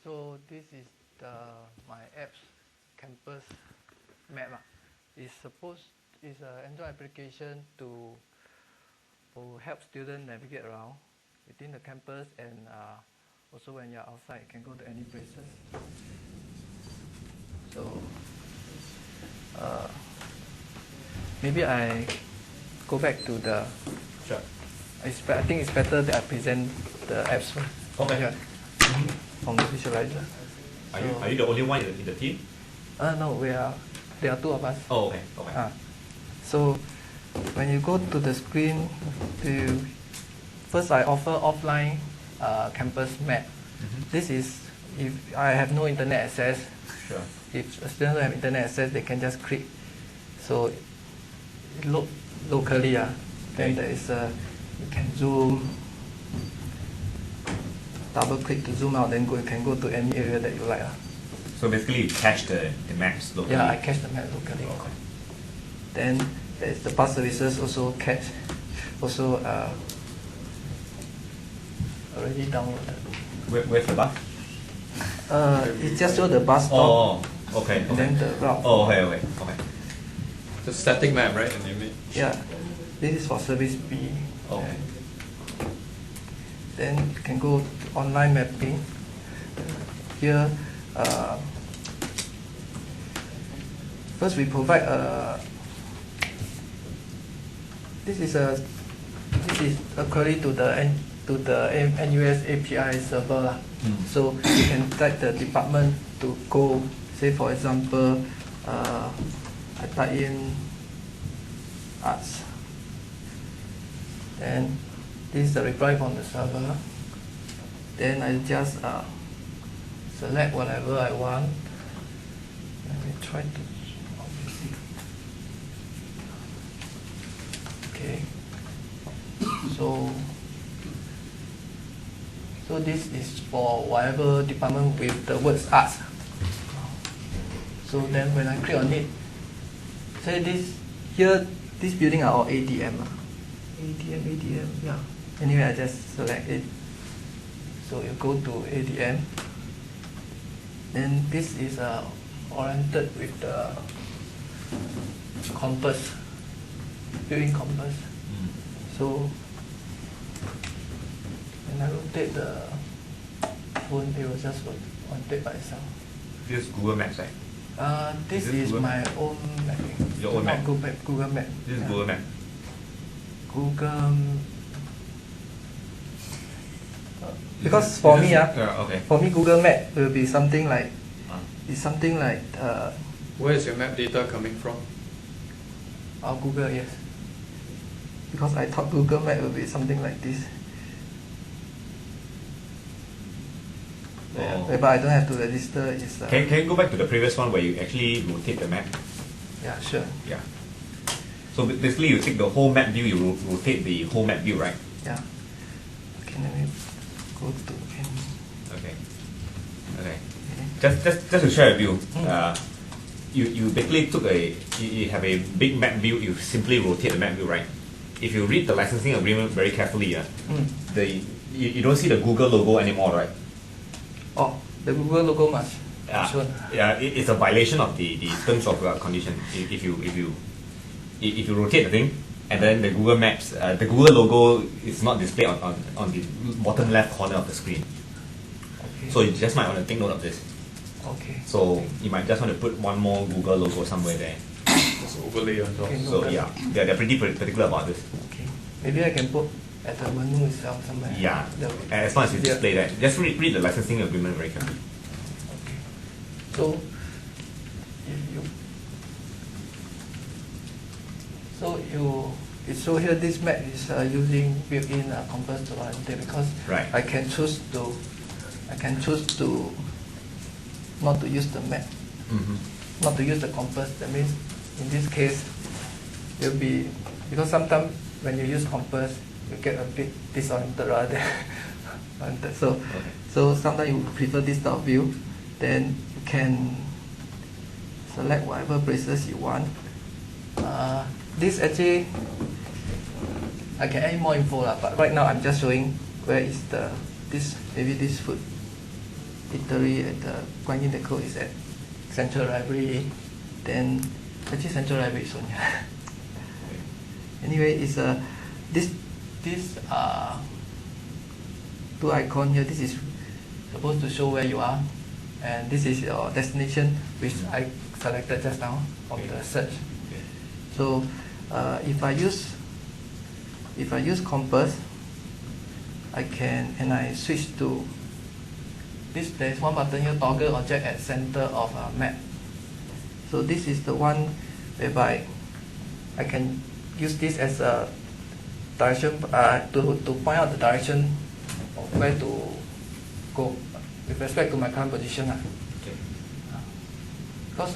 so this is my apps campus map. It's an Android application to help students navigate around within the campus, and also when you're outside, you can go to any places. So maybe I go back to the. Sure. I think it's better that I present the apps first. Okay. Yeah. From the visualizer. Are you the only one in the team? No, there are two of us. Oh, okay. Okay. So when you go to the screen, first I offer offline campus map. This is if I have no internet access. Sure. If a student don't have internet access, they can just click. So look locally. Then there is you can zoom. Double click to zoom out, then you can go to any area that you like. So basically you cache the maps locally? Yeah, I cache the map locally. Okay. Then there's the bus services also cache, also already downloaded. Where's the bus? It just shows the bus stop. Oh, okay. And then the route. Oh, okay. The static map, right? And image. Yeah, this is for service B. Okay. Then you can go to online mapping. Here, first we provide this is a query to the NUS API server. So you can type the department to go. Say for example, I type in arts, and this is the reply from the server. Then I just select whatever I want. Let me try to. Okay. So this is for whatever department with the words arts. So then when I click on it, say this building are all ADM. ADM, yeah. Anyway, I just select it. So you go to ADM. Then this is oriented with the compass, built-in compass. So when I rotate the phone, it will just rotate by itself. This is Google Maps, right? This is my own mapping. Your own map? Google Map. This is Google Map. Because for me, okay. for me, Google Map will be something like Where is your map data coming from? Google, yes. Because I thought Google Map will be something like this. Oh. But I don't have to register. It's, Can you go back to the previous one where you actually rotate the map? Yeah, sure. Yeah. So basically you take the whole map view, you rotate the whole map view, right? Yeah. Okay, let me go to Okay. Just to share with you, you basically you have a big map view, you simply rotate the map view, right? If you read the licensing agreement very carefully, you don't see the Google logo anymore, right? Oh, the Google logo must. Sure. Yeah, it's a violation of the terms of condition. If you rotate the thing, and then the Google Maps, the Google logo is not displayed on the bottom left corner of the screen. Okay. So you just might want to take note of this. Okay. So you might just want to put one more Google logo somewhere there. Just overlay on top. Okay, So yeah, they're pretty particular about this. Okay. Maybe I can put at the menu itself somewhere. Yeah, as long as you display that. Just read the licensing agreement very carefully. Okay. So so here this map is using built-in compass to orientate, because Right. I can choose to not to use the map, not to use the compass. That means in this case it will be, because sometimes when you use compass you get a bit disoriented rather than oriented. So sometimes you prefer this type of view, then you can select whatever places you want. This actually I can add more info, but right now I'm just showing where is maybe this food. literally writing the code is at central library. Then actually central library is on here. Anyway, it's this two icon here. This is supposed to show where you are, and this is your destination, which I selected just now from the search. So if I use compass, I switch to this. There's one button here, toggle object at center of a map. So this is the one whereby I can use this as a direction to point out the direction of where to go with respect to my current position. Because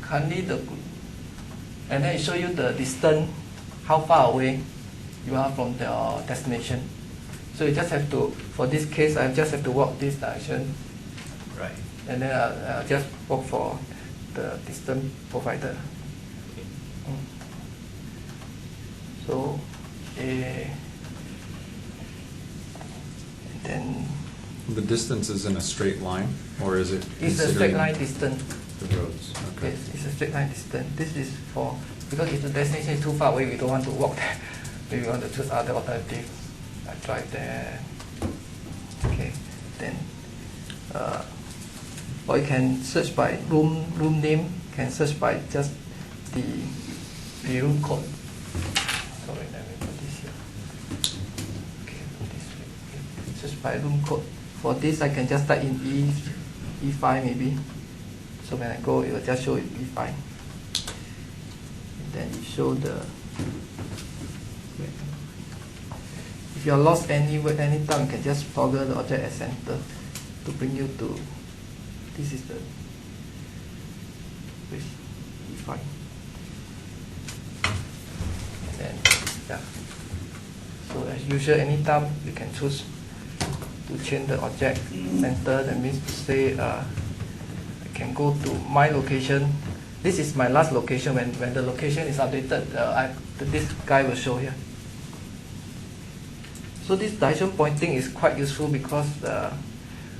currently and then it shows you the distance, how far away you are from the destination. So you just have to, for this case, I just have to walk this direction. Right. And then I'll just walk for the distance provided. Okay. So, and then The distance is in a straight line, or is it? it's a straight line distance. The roads. Okay. Yes, it's a straight line distance. This is for, because if the destination is too far away, we don't want to walk there. Maybe we want to choose other alternative. I drive there. Okay, then or you can search by room name. Can search by just the room code. Sorry, let me put this here. Okay, put this way. Okay. Search by room code. For this, I can just type in E5 maybe. So when I go, it will just show it E5. And then it show the. If you are lost anywhere, anytime, you can just toggle the object at center to bring you to. This is the E5. And then, yeah. So as usual, anytime you can choose to change the object center. That means to say I can go to my location. This is my last location. When the location is updated, this guy will show here. So this direction pointing is quite useful because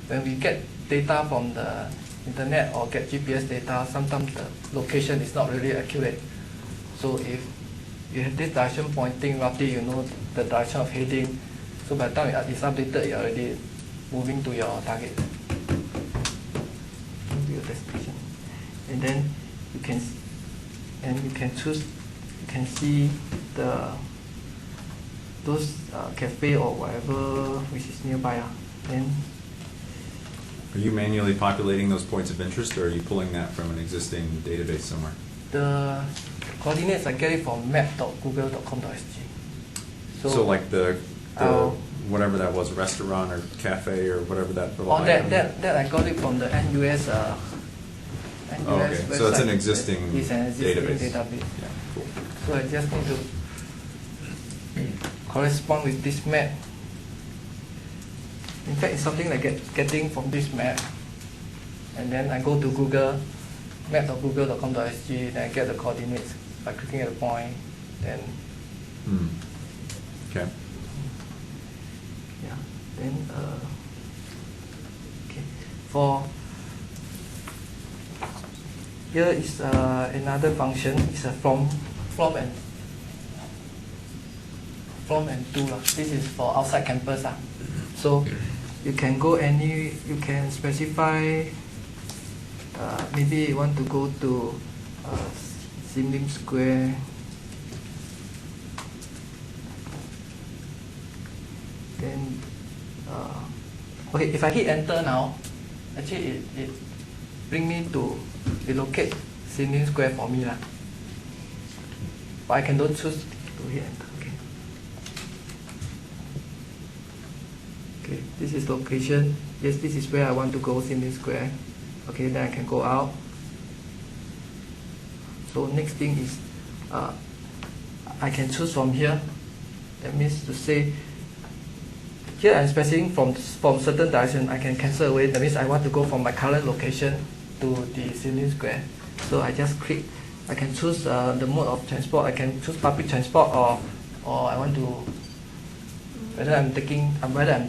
when we get data from the internet or get GPS data, sometimes the location is not really accurate. So if you have this direction pointing, roughly you know the direction of heading. So by the time it's updated, you're already moving to your target, to your destination. And then you can choose. You can see those cafe or whatever which is nearby. Then Are you manually populating those points of interest, or are you pulling that from an existing database somewhere? the coordinates I get it from map.google.com.sg. So like the whatever that was, restaurant or cafe or whatever that. Oh, that I got it from the NUS. NUS okay. website. So it's an existing It's an existing database. Yeah, cool. So I just need to correspond with this map. In fact, it's something like getting from this map, and then I go to Google, map.google.com.sg, then I get the coordinates by clicking at the point, then Okay. yeah, then okay. For here is another function. It's a from and to. This is for outside campus. So you can go you can specify, maybe you want to go to Sim Lim Square. Then, okay, if I hit enter now, actually it bring me to relocate Sim Lim Square for me. But I can don't choose to hit enter. Okay, this is location. Yes, this is where I want to go, Sim Lim Square. Okay, then I can go out. So next thing is, I can choose from here. That means to say, here I'm specifying from certain direction. I can cancel away. That means I want to go from my current location to the Sim Lim Square. So I just click. I can choose the mode of transport. I can choose public transport, or I want to, whether I'm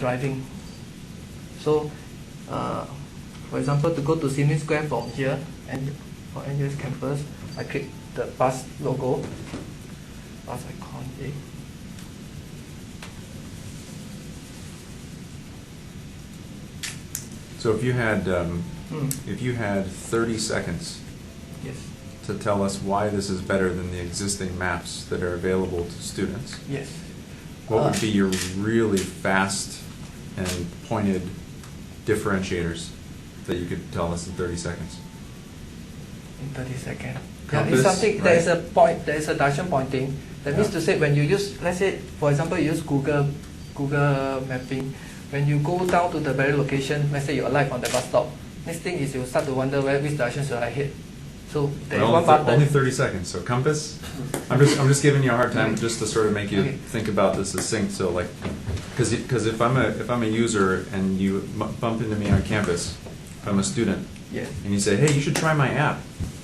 driving. So For example, to go to Sim Lim Square from here, and for NUS campus, I click the bus logo, bus icon A. So if you had 30 seconds Yes. to tell us why this is better than the existing maps that are available to students, Yes. what would be your really fast and pointed differentiators that you could tell us in 30 seconds? In 30 seconds. Compass, it's something, right? there is a point, there is a direction pointing. That means to say when you use, let's say, for example, you use Google mapping, when you go down to the very location, let's say you alight on the bus stop, next thing is you start to wonder which direction should I hit. So there is one button. Only 30 seconds. So compass. I'm just giving you a hard time just to sort of make you Okay. think about this succinct. So like, because if I'm a user and you bump into me on campus, if I'm a student, Yes. and you say, hey, you should try my app,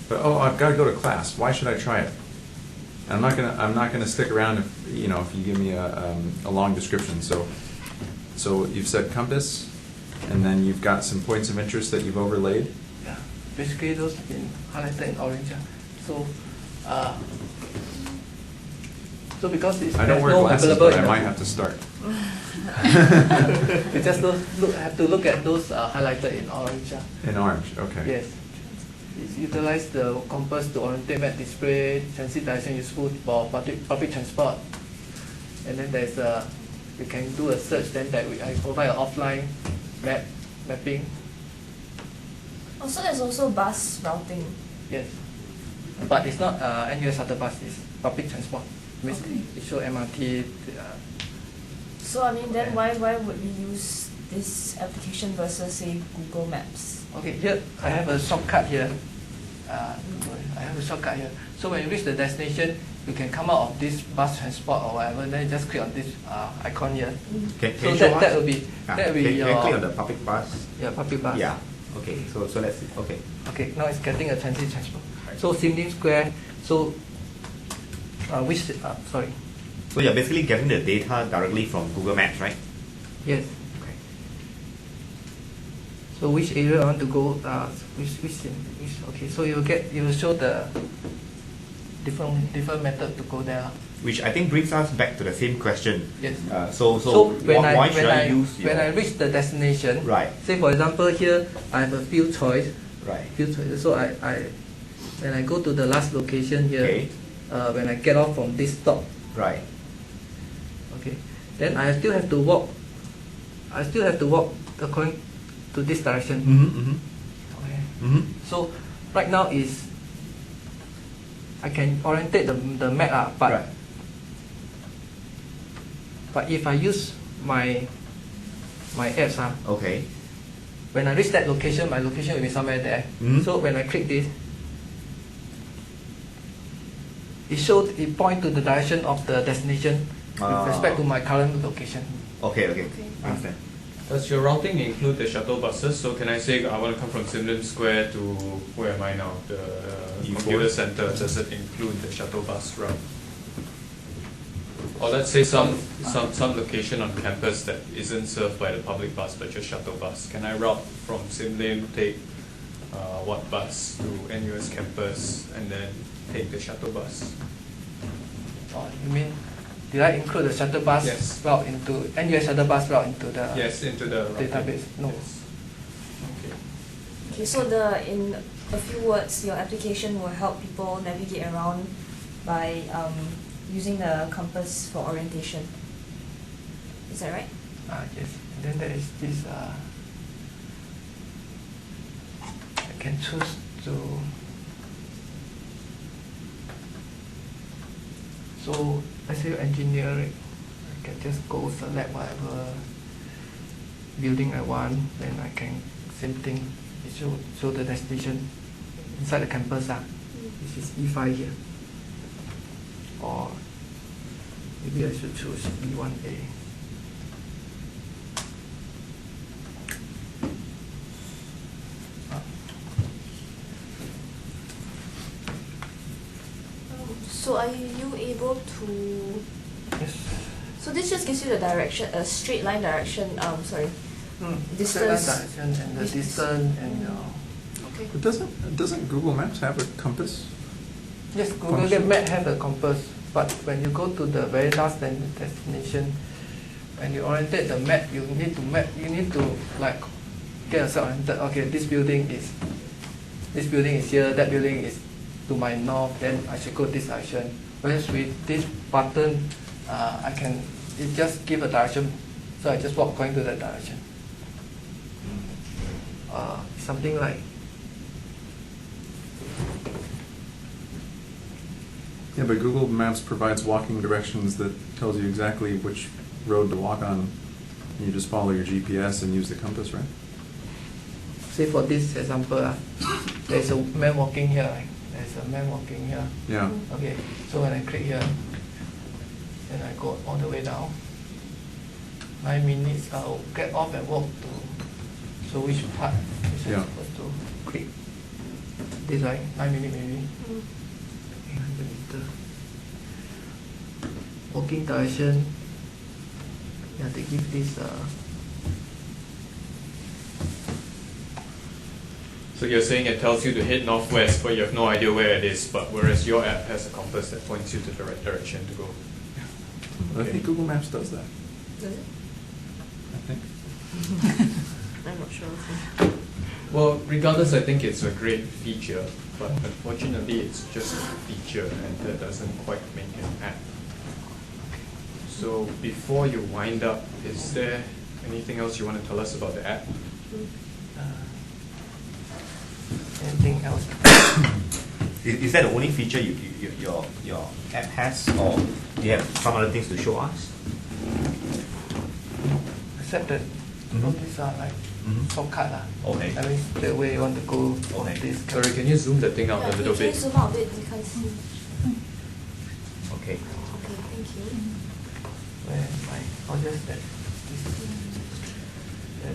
but oh, I've got to go to class. Why should I try it? And I'm not gonna stick around if if you give me a long description. So you've said compass, and then you've got some points of interest that you've overlaid. Yeah. Basically, those been highlighted in orange. So, so because I don't there's wear no glasses, available but I in the- might have to start. You just have to look at those highlighted in orange. In orange, okay. Yes. It utilize the compass to orientate map display, transit direction useful for public transport. And then there's you can do a search, then I provide an offline mapping. Also, there's also bus routing. Yes. But it's not NUS shuttle bus, it's public transport. Means Okay. it show MRT. So I mean, then Okay. why would we use this application versus say Google Maps? Okay, here I have a shortcut here. I have a shortcut here. So when you reach the destination, you can come out of this bus transport or whatever, then you just click on this icon here. Can So you show that us? will be Can your you click on the public bus? public bus. Yeah. Okay. So let's see. Okay. Okay, now it's getting a transit transport. So Sim Lim Square. So sorry. So you're basically getting the data directly from Google Maps, right? Yes. Okay. So which area I want to go? Okay. So you will show the different method to go there. Which I think brings us back to the same question. Yes. Why should I use your... when I reach the destination, Right. say for example here I have a few choice. Right. So I when I go to the last location here, Okay. When I get off from this stop, Right. okay, then I still have to walk. I still have to walk according to this direction. Mm-hmm. Okay. Mm-hmm. So right now is I can orientate the map but Right. but if I use my apps Okay. when I reach that location, my location will be somewhere there. Mhm. So when I click this, it points to the direction of the destination with respect to my current location. Okay. Okay. Understand. Does your routing include the shuttle buses? So can I say I want to come from Sim Lim Square to where am I now? The E4? computer center. Does it include the shuttle bus route? Or let's say some location on campus that isn't served by the public bus but just shuttle bus. Can I route from Sim Lim, take what bus to NUS campus and then take the shuttle bus? You mean, did I include the shuttle bus Yes. route into NUS shuttle bus route into the Yes, into the routing. database? No. Yes. Okay. Okay, so in a few words, your application will help people navigate around by using the compass for orientation. Is that right? Yes. And then there is this. I can choose to. So let's say engineering, I can just go select whatever building I want, then I can same thing. It show the destination inside the campus. This is E5 here. Or maybe I should choose E1A. So are you able to? Yes. So this just gives you the direction, a straight line direction. Distance. Direction and the distance and Okay. But doesn't Google Maps have a compass? yes, Google Map have the compass, but when you go to the very last destination, when you orientate the map, you need to like get yourself oriented. Okay, this building is here, that building is to my north, then I should go this direction. Whereas with this button, it just give a direction, so I just walk going to that direction. Something like Yeah, but Google Maps provides walking directions that tells you exactly which road to walk on. You just follow your GPS and use the compass, right? say for this example, there's a man walking here, right? There's a man walking here. Yeah. Okay, so when I click here, then I go all the way down. 9 minutes, I'll get off and walk to. So which part is I Yeah. supposed to click? This right? 9 minutes maybe. 100 meter. Walking direction. Yeah, they give this. So you're saying it tells you to head northwest, but you have no idea where it is, but whereas your app has a compass that points you to the right direction to go. I think Google Maps does that. Does it? I think. I'm not sure. Well, regardless, I think it's a great feature, but unfortunately it's just a feature and that doesn't quite make an app. So before you wind up, is there anything else you want to tell us about the app? Anything else? Is that the only feature your app has, or do you have some other things to show us? Except that all these are like shortcut. Okay. I mean, the way you want to go on Okay. this. Sorry, can you zoom the thing out a little bit? Zoom out a bit, you can't see. Okay. Okay, thank you. Where my, or just that.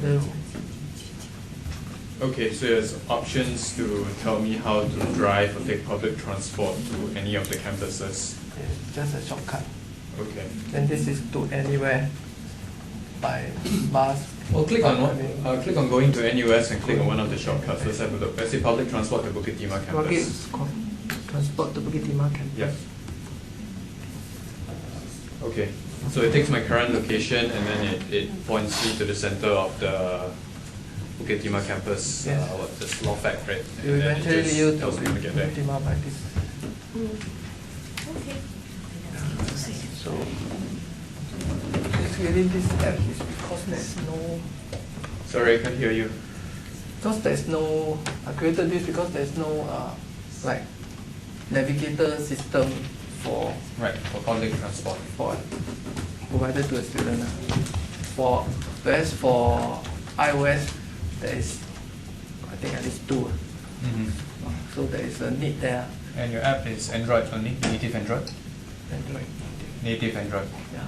This. Okay, so there's options to tell me how to drive or take public transport to any of the campuses. Just a shortcut. Okay. Then this is to anywhere by bus. Well, click on I one. mean, Click on going to NUS and click on one of the shortcuts. Let's have a look. Let's say public transport to Bukit Timah campus. Transport to Bukit Timah campus. Yeah. Okay. So it takes my current location and then it points me to the center of the Bukit Timah campus. Yes. What this law fact, right? You And then it eventually just lead to tells me to get there. Bukit Timah by this. Okay. So it's really this app is because there's no. Sorry, I can't hear you. Because there's no, I created this because there's no like navigator system for Right, for public transport. provided to a student. Whereas for iOS, there is I think at least two. So there is a need there. And your app is Android only, native Android? Android. Native Android. Yeah.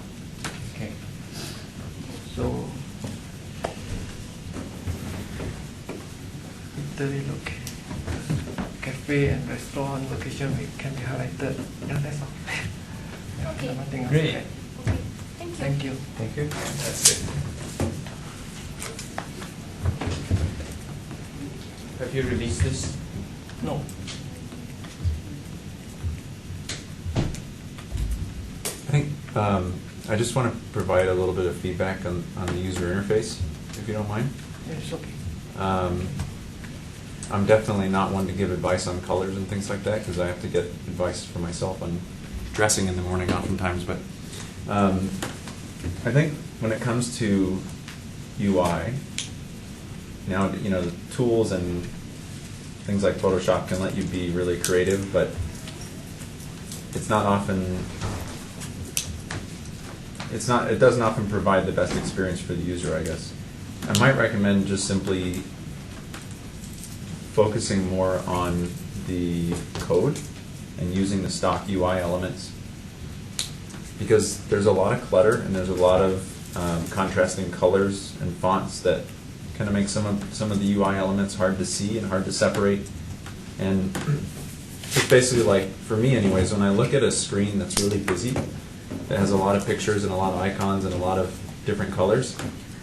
Okay. So literally look, cafe and restaurant location can be highlighted. Yeah, that's all. Yeah, Okay. nothing else. Great. Okay. Okay, thank you. Thank you. Thank you. Fantastic. Have you released this? No. I think I just want to provide a little bit of feedback on the user interface, if you don't mind. Yeah, it's okay. I'm definitely not one to give advice on colors and things like that because I have to get advice for myself on dressing in the morning oftentimes. But I think when it comes to UI, now the tools and things like Photoshop can let you be really creative, but it's not often. It doesn't often provide the best experience for the user, I guess. I might recommend just simply focusing more on the code and using the stock UI elements, because there's a lot of clutter and there's a lot of contrasting colors and fonts that kind of make some of the UI elements hard to see and hard to separate. And it's basically like, for me anyways, when I look at a screen that's really busy, that has a lot of pictures and a lot of icons and a lot of different colors,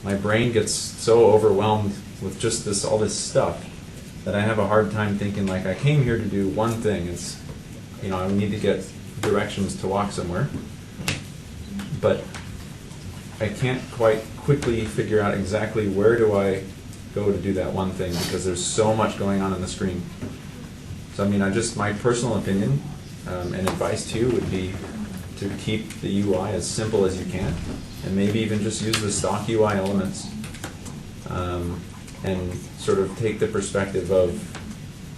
my brain gets so overwhelmed with just all this stuff that I have a hard time thinking like I came here to do one thing. It's, I need to get directions to walk somewhere, but I can't quite quickly figure out exactly where do I go to do that one thing because there's so much going on the screen. So my personal opinion and advice to you would be to keep the UI as simple as you can, and maybe even just use the stock UI elements, and sort of take the perspective of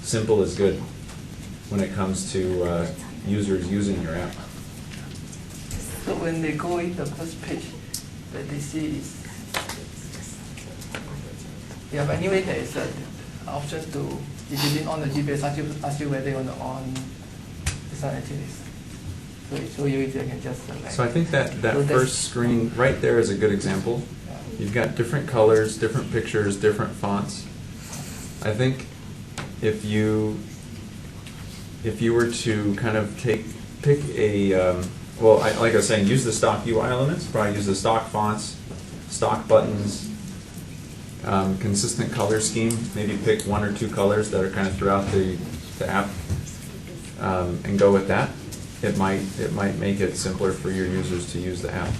simple is good when it comes to users using your app. So when they go in the first page, that they see is, but anyway there is an option to, if you didn't on the GPS, ask you whether you want to on this one actually. So it show you if you can just select. So I think that So first screen right there is a good example. Yeah. You've got different colors, different pictures, different fonts. I think if you were to kind of pick a, like I was saying, use the stock UI elements, probably use the stock fonts, stock buttons, consistent color scheme, maybe pick one or two colors that are kind of throughout the app, and go with that. It might make it simpler for your users to use the app.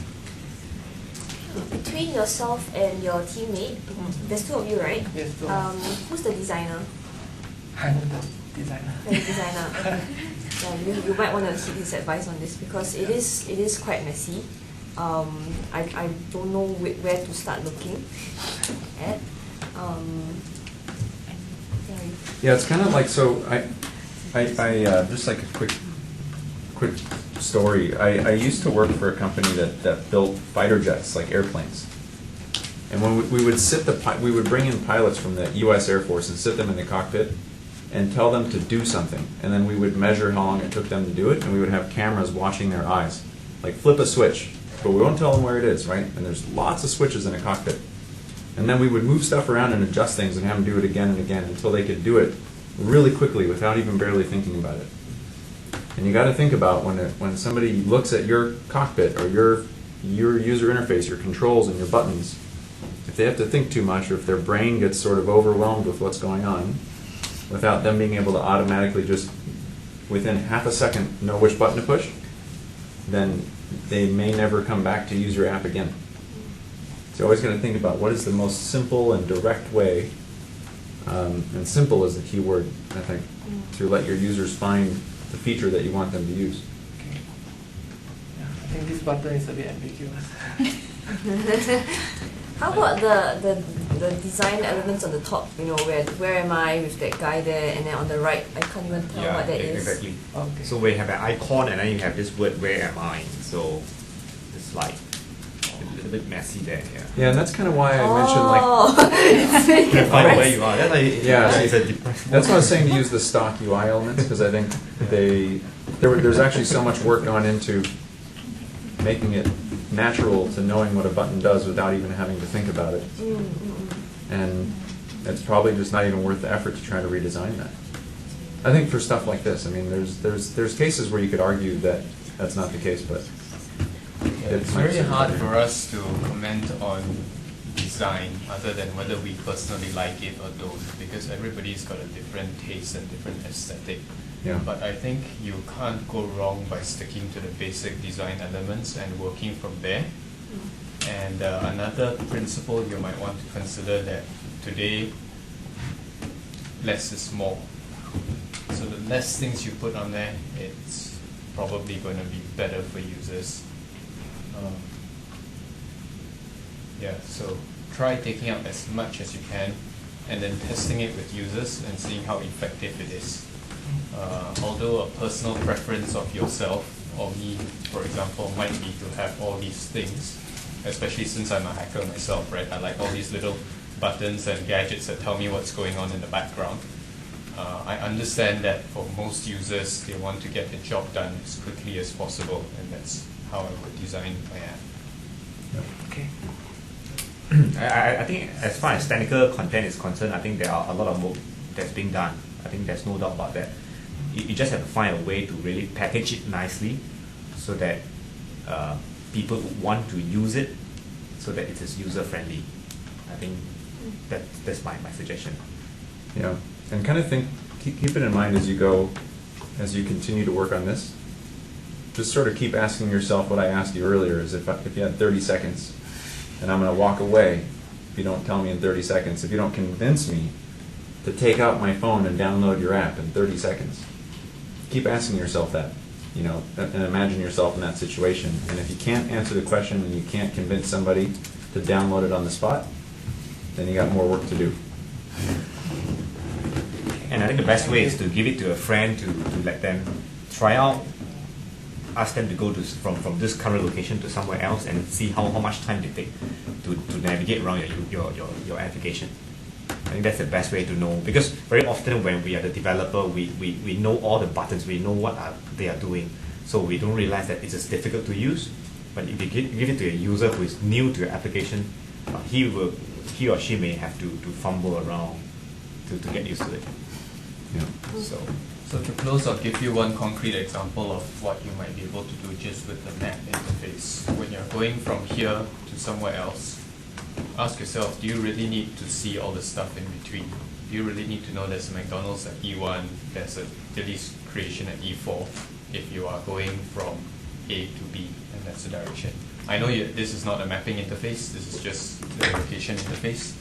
Between yourself and your teammate, there's two of you, right? Yes, two. Who's the designer? I'm the designer. The designer. You might want to heed his advice on this because it is quite messy. I don't know where to start looking at. Yeah, it's kind of like, so I just like a quick story. I used to work for a company that built fighter jets, like airplanes. And when we would bring in pilots from the U.S. Air Force and sit them in the cockpit and tell them to do something. And then we would measure how long it took them to do it, and we would have cameras watching their eyes. Like flip a switch, but we won't tell them where it is, right? And there's lots of switches in a cockpit. And then we would move stuff around and adjust things and have them do it again and again until they could do it really quickly without even barely thinking about it. And you got to think about when somebody looks at your cockpit or your user interface, your controls and your buttons, if they have to think too much or if their brain gets sort of overwhelmed with what's going on, without them being able to automatically just within half a second know which button to push, then they may never come back to use your app again. So you're always going to think about what is the most simple and direct way, and simple is the key word, I think, to let your users find the feature that you want them to use. Okay. Yeah, I think this button is a bit ambiguous. How about the design elements on the top? Where am I with that guy there, and then on the right, I can't even tell what that is. Exactly. Okay. So we have an icon and then you have this word, where am I? So it's like a little bit messy there. Yeah, and that's kind of why I mentioned like. You can find where you are. That's like, Yeah, it's a depressing. that's why I was saying to use the stock UI elements, because I think there's actually so much work gone into making it natural to knowing what a button does without even having to think about it. And it's probably just not even worth the effort to try to redesign that. I think for stuff like this, there's cases where you could argue that that's not the case, but It's very hard for us to comment on design other than whether we personally like it or don't, because everybody's got a different taste and different aesthetic. Yeah. But I think you can't go wrong by sticking to the basic design elements and working from there. And another principle you might want to consider that today, less is more. So the less things you put on there, it's probably going to be better for users. So try taking out as much as you can and then testing it with users and seeing how effective it is. Although a personal preference of yourself or me, for example, might be to have all these things, especially since I'm a hacker myself, right? I like all these little buttons and gadgets that tell me what's going on in the background. I understand that for most users, they want to get the job done as quickly as possible, and that's how I would design my app. Okay. I think as far as technical content is concerned, I think there are a lot of work that's being done. I think there's no doubt about that. You just have to find a way to really package it nicely so that people want to use it so that it is user friendly. I think that's my suggestion. Yeah, and kind of keep it in mind as you continue to work on this. Just sort of keep asking yourself what I asked you earlier, is if you had 30 seconds, and I'm going to walk away if you don't tell me in 30 seconds, if you don't convince me to take out my phone and download your app in 30 seconds. Keep asking yourself that, and imagine yourself in that situation. And if you can't answer the question and you can't convince somebody to download it on the spot, then you got more work to do. And I think the best way is to give it to a friend to let them try out, ask them to go from this current location to somewhere else and see how much time they take to navigate around your application. I think that's the best way to know, because very often when we are the developer, we know all the buttons, we know what they are doing, so we don't realize that it's just difficult to use. But if you give it to a user who is new to your application, he or she may have to fumble around to get used to it. Yeah. So to close, I'll give you one concrete example of what you might be able to do just with the map interface. When you're going from here to somewhere else, ask yourself, do you really need to see all the stuff in between? Do you really need to know there's a McDonald's at E1, there's a Dilly's creation at E4, if you are going from A to B, and that's the direction? I know this is not a mapping interface, this is just the location interface.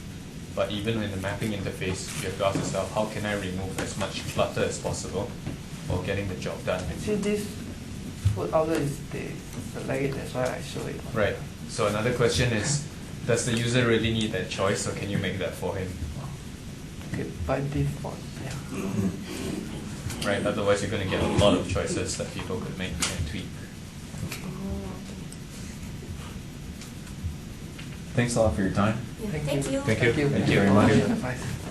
But even in the mapping interface, you have to ask yourself, how can I remove as much clutter as possible while getting the job done? See, this food outlet is the leg, that's why I show it. Right. So another question is, does the user really need that choice, or can you make that for him? Okay, by default, yeah. Right, otherwise you're going to get a lot of choices that people could make and tweak. Thanks a lot for your time. Yeah, Thank thank you. you. Thank you. Thank you very much. for your advice.